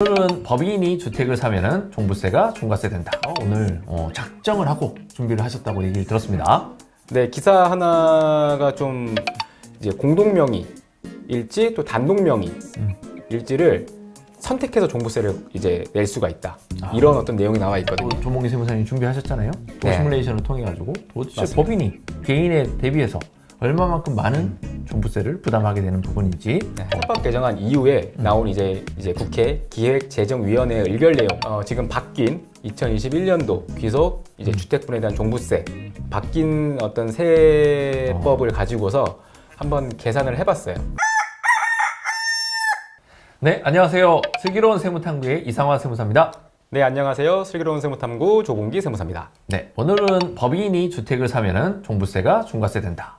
오늘은 법인이 주택을 사면은 종부세가 중과세 된다. 오늘 작정을 하고 준비를 하셨다고 얘기를 들었습니다. 네, 기사 하나가 좀 이제 공동명의일지 또 단독명의일지를 선택해서 종부세를 이제 낼 수가 있다. 이런 어떤 내용이 나와 있거든요. 조몽기 세무사님 준비하셨잖아요. 또 네. 시뮬레이션을 통해 가지고 도대체 맞습니다. 법인이 개인에 대비해서 얼마만큼 많은 종부세를 부담하게 되는 부분인지. 네, 헌법 개정안 이후에 나온 이제 국회 기획재정위원회 의결 내용, 지금 바뀐 2021년도 귀속 이제 주택분에 대한 종부세 바뀐 어떤 세법을 가지고서 한번 계산을 해봤어요. 네, 안녕하세요. 슬기로운 세무탐구의 이상화 세무사입니다. 네, 안녕하세요. 슬기로운 세무탐구 조봉기 세무사입니다. 네, 오늘은 법인이 주택을 사면은 종부세가 중과세 된다.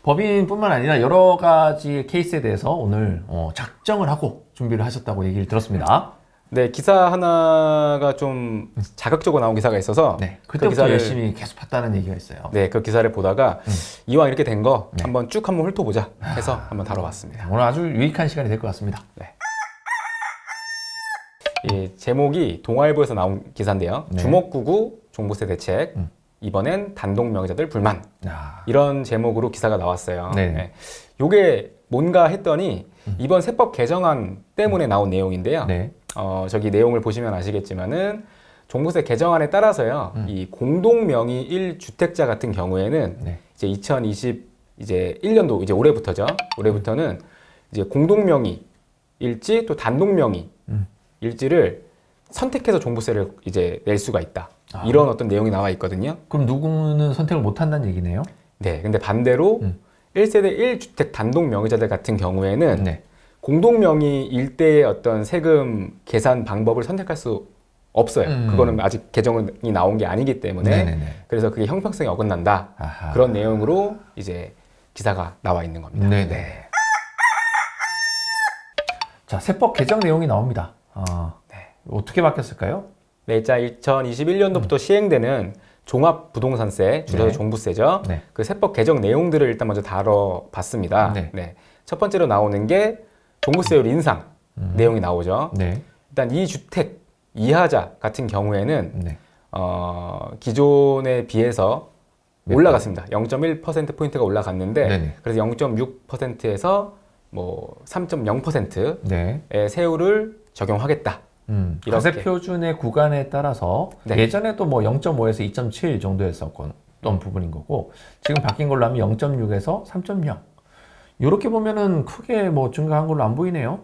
법인뿐만 아니라 여러 가지 케이스에 대해서 오늘 작정을 하고 준비를 하셨다고 얘기를 들었습니다. 네, 기사 하나가 좀 자극적으로 나온 기사가 있어서 네, 그때부터 열심히 계속 봤다는 얘기가 있어요. 네, 그 기사를 보다가 이왕 이렇게 된 거 네. 한번 쭉 한번 훑어보자 해서 한번 다뤄봤습니다. 오늘 아주 유익한 시간이 될 것 같습니다. 네. 이 제목이 동아일보에서 나온 기사인데요. 네. 주먹구구 종부세 대책, 이번엔 단독명의자들 불만. 이런 제목으로 기사가 나왔어요. 네. 네. 요게 뭔가 했더니 이번 세법 개정안 때문에 나온 내용인데요. 네. 저기 내용을 보시면 아시겠지만은 종부세 개정안에 따라서요. 이 공동명의 1주택자 같은 경우에는 네. 이제 2021년도 이제 올해부터죠. 올해부터는 이제 공동명의일지 또 단독명의일지를 선택해서 종부세를 이제 낼 수가 있다. 이런 어떤 내용이 나와 있거든요. 그럼 누구는 선택을 못 한다는 얘기네요? 네. 근데 반대로 1세대 1주택 단독명의자들 같은 경우에는 네. 공동명의일 때의 어떤 세금 계산 방법을 선택할 수 없어요. 그거는 아직 개정이 나온 게 아니기 때문에 네네네. 그래서 그게 형평성이 어긋난다. 아하. 그런 내용으로 이제 기사가 나와 있는 겁니다. 네네. 네. 자, 세법 개정 내용이 나옵니다. 네. 어떻게 바뀌었을까요? 네, 자 2021년도부터 시행되는 종합부동산세, 줄여서 네. 종부세죠. 네. 그 세법 개정 내용들을 일단 먼저 다뤄봤습니다. 네. 네. 첫 번째로 나오는 게 종부세율 인상 내용이 나오죠. 네. 일단 2주택 이하자 같은 경우에는 네. 기존에 비해서 올라갔습니다. 0.1%포인트가 올라갔는데 네네. 그래서 0.6%에서 뭐 3.0%의 네. 세율을 적용하겠다. 과세 표준의 구간에 따라서 네. 예전에도 뭐 0.5에서 2.7 정도였었던 부분인 거고 지금 바뀐 걸로 하면 0.6에서 3.0 이렇게 보면은 크게 뭐 증가한 걸로 안 보이네요.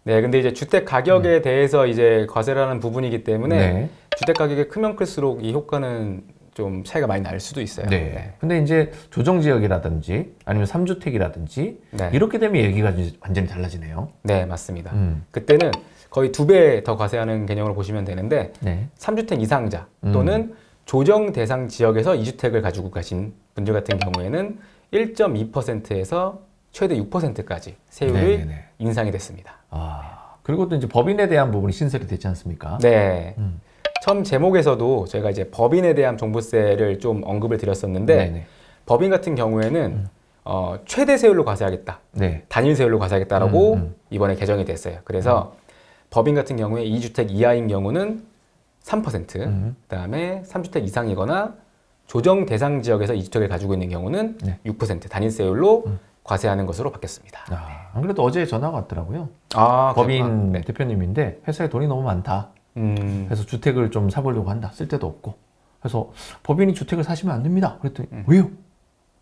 네, 근데 이제 주택 가격에 대해서 이제 과세라는 부분이기 때문에 네. 주택 가격이 크면 클수록 이 효과는 좀 차이가 많이 날 수도 있어요. 네. 근데 이제 조정 지역이라든지 아니면 3주택이라든지 네. 이렇게 되면 얘기가 이제 완전히 달라지네요. 네, 맞습니다. 그때는 거의 2배 더 과세하는 개념으로 보시면 되는데 네. 3주택 이상자 또는 조정 대상 지역에서 2주택을 가지고 가신 분들 같은 경우에는 1.2%에서 최대 6%까지 세율이 네네네. 인상이 됐습니다. 그리고 또 이제 법인에 대한 부분이 신설이 되지 않습니까? 네. 처음 제목에서도 저희가 이제 법인에 대한 종부세를 좀 언급을 드렸었는데 네네. 법인 같은 경우에는 최대 세율로 과세하겠다. 네. 단일 세율로 과세하겠다라고 이번에 개정이 됐어요. 그래서 법인 같은 경우에 2주택 이하인 경우는 3%, 그다음에 3주택 이상이거나 조정 대상 지역에서 2주택을 가지고 있는 경우는 네. 6% 단일 세율로 과세하는 것으로 바뀌었습니다. 안 그래도 어제 전화가 왔더라고요. 법인 법인 대표님인데 회사에 돈이 너무 많다. 그래서 주택을 좀 사보려고 한다. 쓸 데도 없고. 그래서 법인이 주택을 사시면 안 됩니다. 그랬더니 왜요?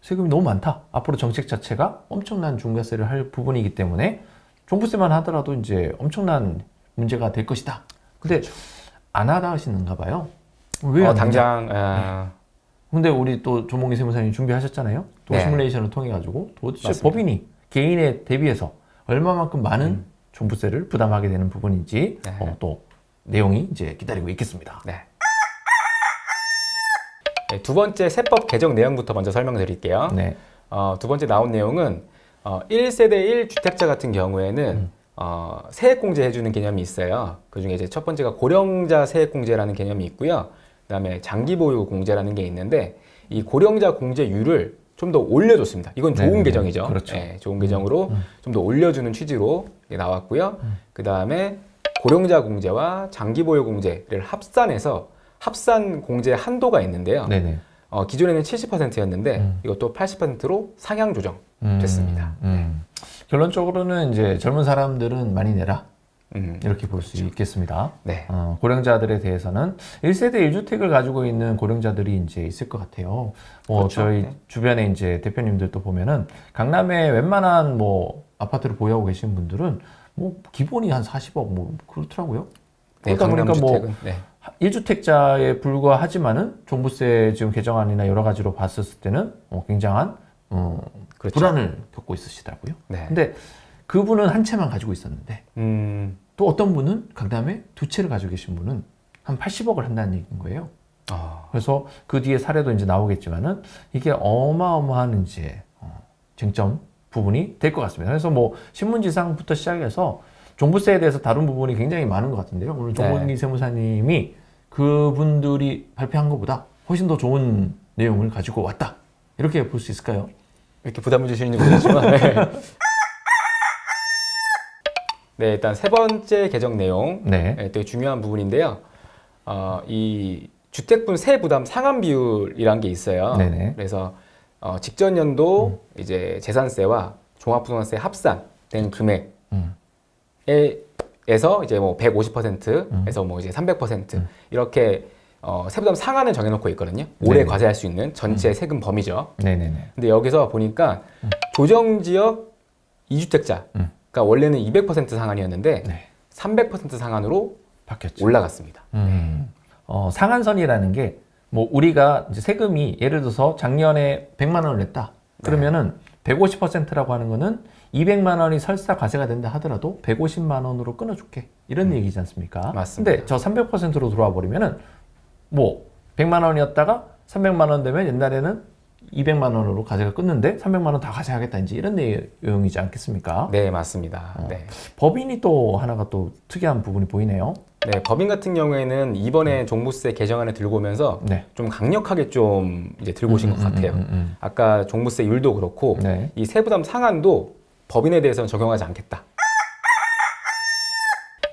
세금이 너무 많다. 앞으로 정책 자체가 엄청난 중과세를 할 부분이기 때문에 종부세만 하더라도 이제 엄청난 문제가 될 것이다. 근데 안 하시는가 봐요. 왜 안 당장 근데 우리 또 조몽기 세무사님 준비하셨잖아요. 또 네. 시뮬레이션을 통해 가지고 도대체 맞습니다. 법인이 개인에 대비해서 얼마만큼 많은 종부세를 부담하게 되는 부분인지 네. 또 내용이 이제 기다리고 있겠습니다. 네. 네, 두 번째 세법 개정 내용부터 먼저 설명드릴게요. 네. 두 번째 나온 내용은 1세대 1주택자 같은 경우에는 세액공제 해주는 개념이 있어요. 그 중에 이제 첫 번째가 고령자 세액공제라는 개념이 있고요. 그 다음에 장기보유공제라는 게 있는데 이 고령자 공제율을 좀 더 올려줬습니다. 이건 좋은 네네네. 개정이죠. 그렇죠. 네, 좋은 개정으로 좀 더 올려주는 취지로 나왔고요. 그 다음에 고령자 공제와 장기보유 공제를 합산해서 합산 공제 한도가 있는데요. 네네. 기존에는 70%였는데 이것도 80%로 상향 조정 됐습니다. 결론적으로는 이제 젊은 사람들은 많이 내라. 이렇게 볼 수 있겠습니다. 네. 고령자들에 대해서는 1세대 1주택을 가지고 있는 고령자들이 이제 있을 것 같아요. 그렇죠. 저희 네. 주변에 이제 대표님들도 보면은 강남에 웬만한 뭐 아파트를 보유하고 계신 분들은 뭐 기본이 한 40억 뭐 그렇더라고요. 네, 그러다 보니까 뭐 강남주택은, 네. 1주택자에 불과하지만은 종부세 지금 개정안이나 여러 가지로 봤었을 때는 굉장한 그렇죠. 불안을 겪고 있으시더라고요. 네. 근데 그분은 한 채만 가지고 있었는데 또 어떤 분은 강남에 두 채를 가지고 계신 분은 한 80억을 한다는 얘기인 거예요. 그래서 그 뒤에 사례도 이제 나오겠지만은 이게 어마어마한 이제 쟁점 부분이 될 것 같습니다. 그래서 뭐 신문지상부터 시작해서 종부세에 대해서 다룬 부분이 굉장히 많은 것 같은데요. 오늘 정본기 네. 세무사님이 그분들이 발표한 것보다 훨씬 더 좋은 내용을 가지고 왔다. 이렇게 볼 수 있을까요? 이렇게 부담을 주시는지 모르겠지만 네. 네, 일단 세 번째 개정 내용 네. 되게 중요한 부분인데요. 이 주택분 세부담 상환 비율이란 게 있어요. 네네. 그래서 직전 연도 이제 재산세와 종합부동산세 합산된 금액에서 이제 뭐 150%에서 뭐 이제 300% 이렇게 세부담 상한을 정해놓고 있거든요. 올해 네네. 과세할 수 있는 전체 세금 범위죠. 네네네. 근데 여기서 보니까 조정지역 2주택자가 원래는 200% 상한이었는데 네. 300% 상한으로 바뀌었죠. 올라갔습니다. 상한선이라는 게 뭐 우리가 이제 세금이 예를 들어서 작년에 100만 원을 냈다. 그러면은 150%라고 하는 거는 200만 원이 설사 과세가 된다 하더라도 150만 원으로 끊어줄게. 이런 얘기지 않습니까? 맞습니다. 근데 저 300%로 돌아와 버리면은 뭐 100만 원이었다가 300만 원 되면 옛날에는 200만 원으로 과세가 끊는데 300만 원 다 과세하겠다. 이제 이런 내용이지 않겠습니까? 네, 맞습니다. 네. 법인이 또 하나가 또 특이한 부분이 보이네요. 네, 법인 같은 경우에는 이번에 종부세 개정안을 들고 오면서 네. 좀 강력하게 좀 이제 들고 오신 것 같아요. 아까 종부세율도 그렇고 네. 이 세부담 상한도 법인에 대해서는 적용하지 않겠다.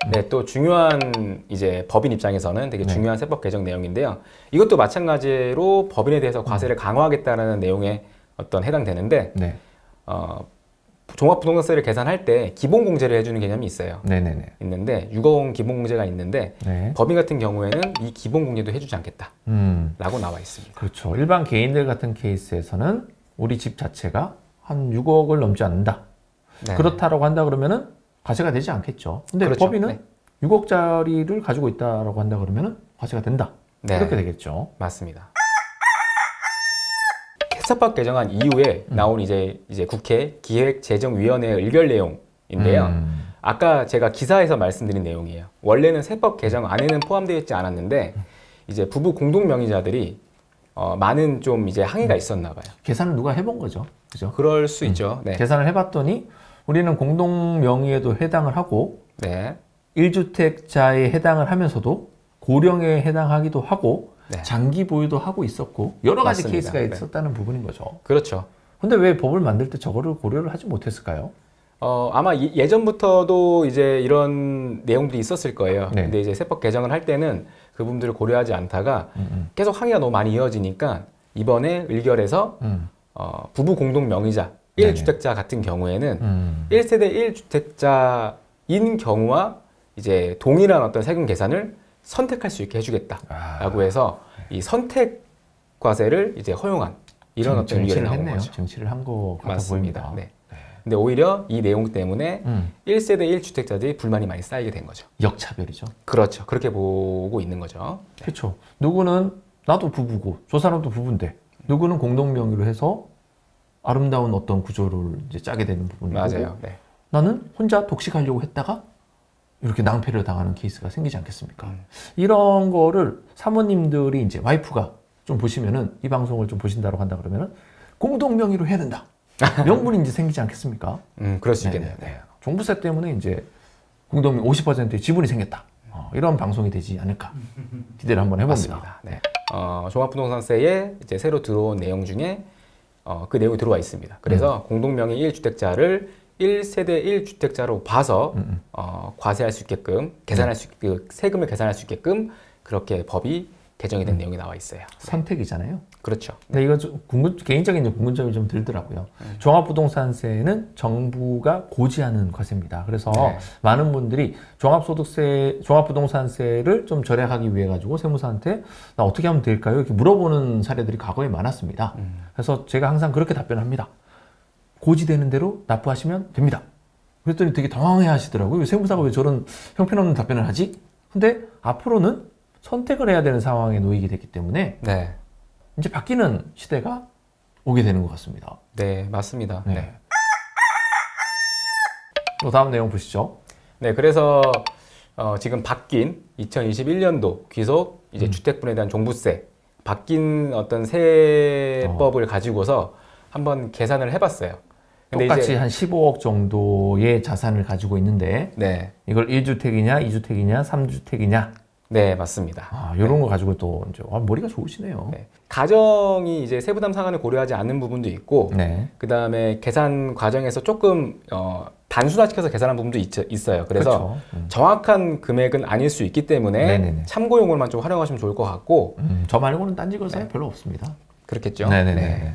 네, 또 중요한 이제 법인 입장에서는 되게 네. 중요한 세법 개정 내용인데요. 이것도 마찬가지로 법인에 대해서 과세를 강화하겠다는 내용에 어떤 해당되는데 네. 종합부동산세를 계산할 때 기본공제를 해주는 개념이 있어요. 네네네. 있는데 6억 원 기본공제가 있는데 네. 법인 같은 경우에는 이 기본공제도 해주지 않겠다 라고 나와 있습니다. 그렇죠. 일반 개인들 같은 케이스에서는 우리 집 자체가 한 6억을 넘지 않는다. 네. 그렇다라고 한다 그러면은 과세가 되지 않겠죠. 근데 그렇죠. 법인은 네. 6억짜리를 가지고 있다라고 한다 그러면은 과세가 된다. 네. 이렇게 되겠죠. 맞습니다. 세법 개정안 이후에 나온 이제 국회 기획재정위원회 의결 내용인데요. 아까 제가 기사에서 말씀드린 내용이에요. 원래는 세법 개정안에는 포함되어 있지 않았는데 이제 부부 공동 명의자들이 많은 좀 이제 항의가 있었나 봐요. 계산을 누가 해본 거죠. 그죠? 그럴 수 있죠. 네. 계산을 해봤더니 우리는 공동 명의에도 해당을 하고 네. 1주택자에 해당을 하면서도 고령에 해당하기도 하고 네. 장기 보유도 하고 있었고 여러 가지 맞습니다. 케이스가 네. 있었다는 부분인 거죠. 그렇죠. 근데 왜 법을 만들 때 저거를 고려를 하지 못했을까요? 아마 예전부터도 이제 이런 내용들이 있었을 거예요. 네. 근데 이제 세법 개정을 할 때는 그 부분들을 고려하지 않다가 계속 항의가 너무 많이 이어지니까 이번에 의결에서 부부 공동 명의자 1주택자 같은 경우에는 1세대 1주택자인 경우와 이제 동일한 어떤 세금 계산을 선택할 수 있게 해주겠다라고 해서 이 선택 과세를 이제 허용한 이런 어떤 의견이 정치를 나온 했네요. 거죠. 정치를 한 거 같아 맞습니다. 보입니다. 네. 근데 오히려 이 내용 때문에 1세대 1주택자들이 불만이 많이 쌓이게 된 거죠. 역차별이죠. 그렇죠. 그렇게 보고 있는 거죠. 그렇죠. 누구는 나도 부부고 저 사람도 부부인데 누구는 공동 명의로 해서 아름다운 어떤 구조를 이제 짜게 되는 부분이고 맞아요. 네. 나는 혼자 독식하려고 했다가 이렇게 낭패를 당하는 케이스가 생기지 않겠습니까? 이런 거를 사모님들이 이제 와이프가 좀 보시면은 이 방송을 좀 보신다고 한다 그러면은 공동 명의로 해야 된다. 명분이 이제 생기지 않겠습니까? 그럴 수 있겠네요. 네. 종부세 때문에 이제 공동 50%의 지분이 생겼다. 이런 방송이 되지 않을까 기대를 한번 해봅니다. 맞습니다. 네. 종합부동산세에 이제 새로 들어온 내용 중에 그 내용이 들어와 있습니다. 그래서 공동명의 1주택자를 1세대 1주택자로 봐서 과세할 수 있게끔 계산할 수 세금을 계산할 수 있게끔 그렇게 법이 개정이 된 내용이 나와 있어요. 선택이잖아요. 그렇죠. 근데 이거 좀 개인적인 궁금점이 좀 들더라고요. 종합부동산세는 정부가 고지하는 과세입니다. 그래서 네. 많은 분들이 종합부동산세를 좀 절약하기 위해 가지고 세무사한테 나 어떻게 하면 될까요? 이렇게 물어보는 사례들이 과거에 많았습니다. 그래서 제가 항상 그렇게 답변합니다. 고지되는 대로 납부하시면 됩니다. 그랬더니 되게 당황해 하시더라고요. 세무사가 왜 저런 형편없는 답변을 하지? 근데 앞으로는 선택을 해야 되는 상황에 놓이게 됐기 때문에 네. 이제 바뀌는 시대가 오게 되는 것 같습니다. 네, 맞습니다. 네. 네. 또 다음 내용 보시죠. 네, 그래서 지금 바뀐 2021년도 귀속 이제 주택분에 대한 종부세 바뀐 어떤 세법을 가지고서 한번 계산을 해봤어요. 근데 똑같이 이제 한 15억 정도의 자산을 가지고 있는데 네, 이걸 1주택이냐, 2주택이냐, 3주택이냐 네, 맞습니다. 이런 거 가지고 또 이제 머리가 좋으시네요. 네. 가정이 이제 세부담 상한을 고려하지 않는 부분도 있고, 네. 그 다음에 계산 과정에서 조금 단순화시켜서 계산한 부분도 있어요. 그래서 그렇죠. 정확한 금액은 아닐 수 있기 때문에 네네네. 참고용으로만 좀 활용하시면 좋을 것 같고, 저 말고는 딴지 거사에 별로 없습니다. 그렇겠죠. 네네네. 네.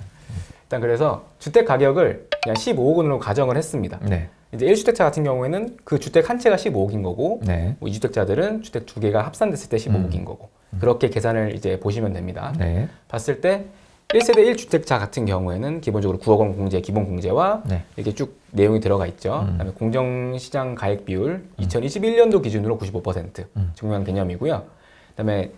일단 그래서 주택 가격을 그냥 15억 원으로 가정을 했습니다. 네. 이제 1주택자 같은 경우에는 그 주택 한 채가 15억인 거고, 네. 뭐 2주택자들은 주택 두 개가 합산됐을 때 15억인 거고, 그렇게 계산을 이제 보시면 됩니다. 네. 봤을 때 1세대 1주택자 같은 경우에는 기본적으로 9억 원 공제, 기본 공제와 네. 이렇게 쭉 내용이 들어가 있죠. 그다음에 공정시장 가액 비율 2021년도 기준으로 95% 중요한 개념이고요. 그다음에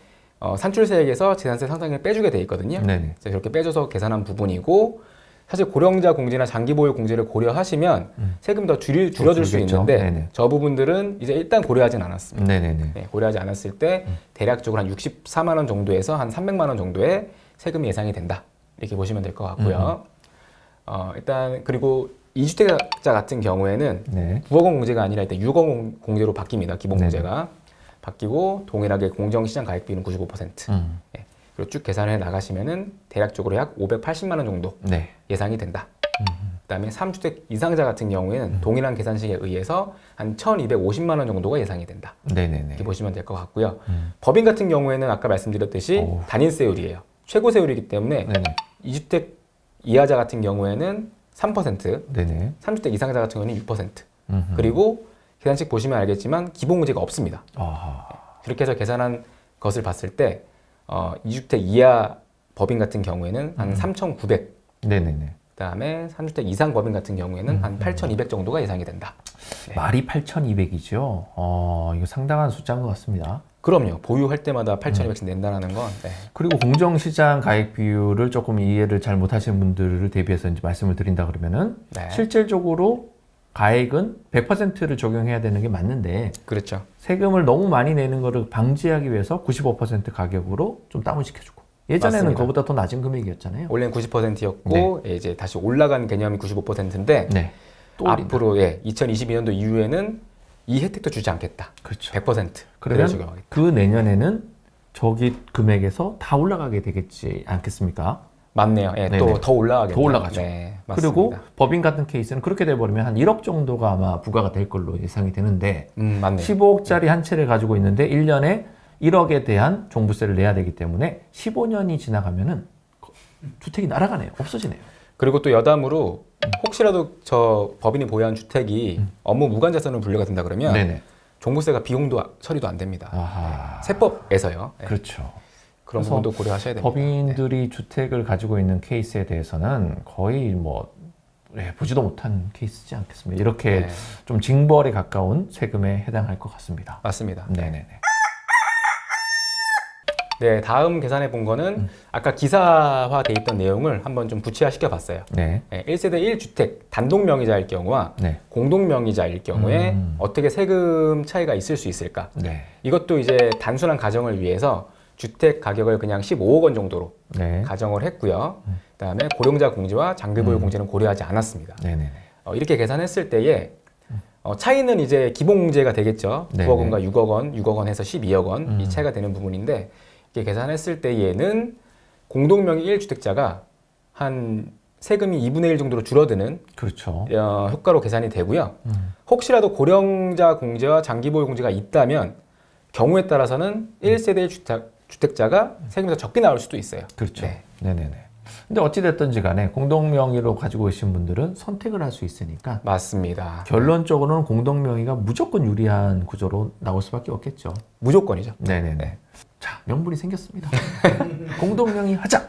산출세액에서 재산세 상당액을 빼주게 돼 있거든요. 네네. 그래서 이렇게 빼줘서 계산한 부분이고, 사실 고령자 공제나 장기 보유 공제를 고려하시면 세금이 더 줄어들 수 줄겠죠. 있는데 네네. 저 부분들은 이제 일단 고려하진 않았습니다. 네네네. 네, 고려하지 않았을 때 대략적으로 한 64만 원 정도에서 한 300만 원 정도의 세금이 예상이 된다. 이렇게 보시면 될 것 같고요. 일단 그리고 2주택자 같은 경우에는 네. 9억 원 공제가 아니라 일단 6억 원 공제로 바뀝니다. 기본 네네. 공제가 바뀌고 동일하게 공정시장 가액 비율은 95%. 네. 그리고 쭉 계산해 나가시면은 대략적으로 약 580만 원 정도 네. 예상이 된다. 그다음에 3주택 이상자 같은 경우에는 동일한 계산식에 의해서 한 1,250만 원 정도가 예상이 된다. 네네네. 이렇게 보시면 될 것 같고요. 법인 같은 경우에는 아까 말씀드렸듯이 어우. 단인세율이에요. 최고 세율이기 때문에 네네. 2주택 이하자 같은 경우에는 3%, 네네. 3주택 이상자 같은 경우는 6%. 음흠. 그리고 계산식 보시면 알겠지만 기본 공제가 없습니다. 아하. 그렇게 해서 계산한 것을 봤을 때 2주택 이하 법인 같은 경우에는 한 3,900, 네네네. 그다음에 3주택 이상 법인 같은 경우에는 한 8,200 정도가 예상이 된다. 네. 말이 8,200이죠. 이거 상당한 숫자인 것 같습니다. 그럼요. 보유할 때마다 8,200씩 낸다는 건 네. 그리고 공정시장 가액 비율을 조금 이해를 잘 못하시는 분들을 대비해서 이제 말씀을 드린다 그러면은 네. 실질적으로 가액은 100%를 적용해야 되는 게 맞는데 그렇죠. 세금을 너무 많이 내는 거를 방지하기 위해서 95% 가격으로 좀 다운 시켜주고 예전에는 맞습니다. 그거보다 더 낮은 금액이었잖아요. 원래는 90%였고 이제 다시 올라간 개념이 95%인데 네. 또 올린다. 앞으로 2022년도 이후에는 이 혜택도 주지 않겠다. 그렇죠. 100% 그러면 그대로 적용하겠다. 그 내년에는 저기 금액에서 다 올라가게 되겠지 않겠습니까? 맞네요. 예, 네네. 또 더 올라가겠네요. 더 올라가죠. 네, 그리고 맞습니다. 법인 같은 케이스는 그렇게 돼버리면 한 1억 정도가 아마 부과가 될 걸로 예상이 되는데 맞네요. 15억짜리 한 채를 가지고 있는데 1년에 1억에 대한 종부세를 내야 되기 때문에 15년이 지나가면은 주택이 날아가네요. 없어지네요. 그리고 또 여담으로 혹시라도 저 법인이 보유한 주택이 업무 무관자산으로 분류가 된다 그러면 네네. 종부세가 비용도 처리도 안 됩니다. 아하. 세법에서요. 네. 그렇죠. 그런 그래서 부분도 고려하셔야 됩니다. 법인들이 주택을 가지고 있는 케이스에 대해서는 거의 뭐 보지도 못한 케이스지 않겠습니까? 이렇게 네. 좀 징벌에 가까운 세금에 해당할 것 같습니다. 맞습니다. 네네네. 네, 다음 계산해 본 거는 아까 기사화돼 있던 내용을 한번 좀 구체화 시켜봤어요. 네. 1세대 1주택 단독 명의자일 경우와 네. 공동 명의자일 경우에 어떻게 세금 차이가 있을 수 있을까? 네. 이것도 이제 단순한 가정을 위해서 주택 가격을 그냥 15억 원 정도로 네. 가정을 했고요. 그다음에 고령자 공제와 장기 보유 공제는 고려하지 않았습니다. 네네네. 이렇게 계산했을 때에 차이는 이제 기본 공제가 되겠죠. 네네. 9억 원과 6억 원, 6억 원 해서 12억 원 이 차이가 되는 부분인데 이렇게 계산했을 때에는 공동명의 1주택자가 한 세금이 2분의 1 정도로 줄어드는 그렇죠. 효과로 계산이 되고요. 혹시라도 고령자 공제와 장기보유 공제가 있다면 경우에 따라서는 1세대 주택자가 세금이 더 적게 나올 수도 있어요. 그렇죠. 네. 네네네. 근데 어찌됐든지 간에 공동명의로 가지고 계신 분들은 선택을 할 수 있으니까 맞습니다. 결론적으로는 공동명의가 무조건 유리한 구조로 나올 수밖에 없겠죠. 무조건이죠. 네네네. 네. 자, 명분이 생겼습니다. 공동명의 하자.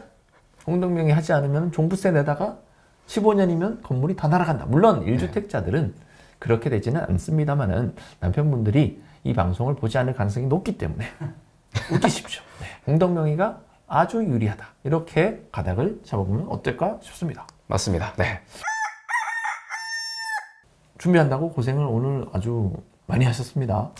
공동명의 하지 않으면 종부세 내다가 15년이면 건물이 다 날아간다. 물론 1주택자들은 그렇게 되지는 않습니다만은 남편분들이 이 방송을 보지 않을 가능성이 높기 때문에 웃기십시오. 네. 공동명의가 아주 유리하다. 이렇게 가닥을 잡아보면 어떨까 싶습니다. 맞습니다. 네. 준비한다고 고생을 오늘 아주 많이 하셨습니다.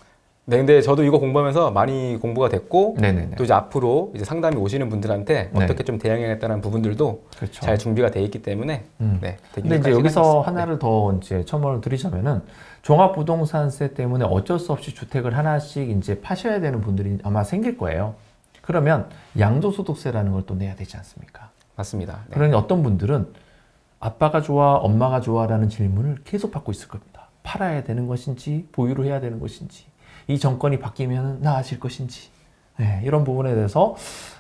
네, 근데 저도 이거 공부하면서 많이 공부가 됐고, 네네네. 또 이제 앞으로 이제 상담이 오시는 분들한테 네. 어떻게 좀 대응해야겠다는 부분들도 그렇죠. 잘 준비가 돼 있기 때문에, 네. 근데 이제 여기서 하나를 더 이제 첨언을 드리자면은 종합부동산세 때문에 어쩔 수 없이 주택을 하나씩 이제 파셔야 되는 분들이 아마 생길 거예요. 그러면 양도소득세라는 걸 또 내야 되지 않습니까? 맞습니다. 네. 그러니 어떤 분들은 아빠가 좋아, 엄마가 좋아라는 질문을 계속 받고 있을 겁니다. 팔아야 되는 것인지, 보유를 해야 되는 것인지, 이 정권이 바뀌면 나아질 것인지, 네, 이런 부분에 대해서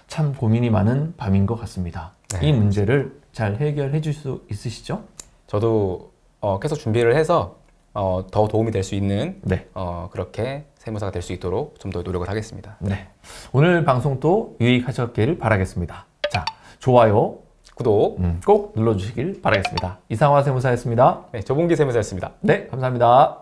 참 고민이 많은 밤인 것 같습니다. 네. 이 문제를 잘 해결해 줄 수 있으시죠? 저도 계속 준비를 해서 더 도움이 될 수 있는 네. 그렇게 세무사가 될 수 있도록 좀 더 노력을 하겠습니다. 네. 오늘 방송도 유익하셨길 바라겠습니다. 자, 좋아요, 구독, 꼭 눌러주시길 바라겠습니다. 이상화 세무사였습니다. 네, 조봉기 세무사였습니다. 네, 감사합니다.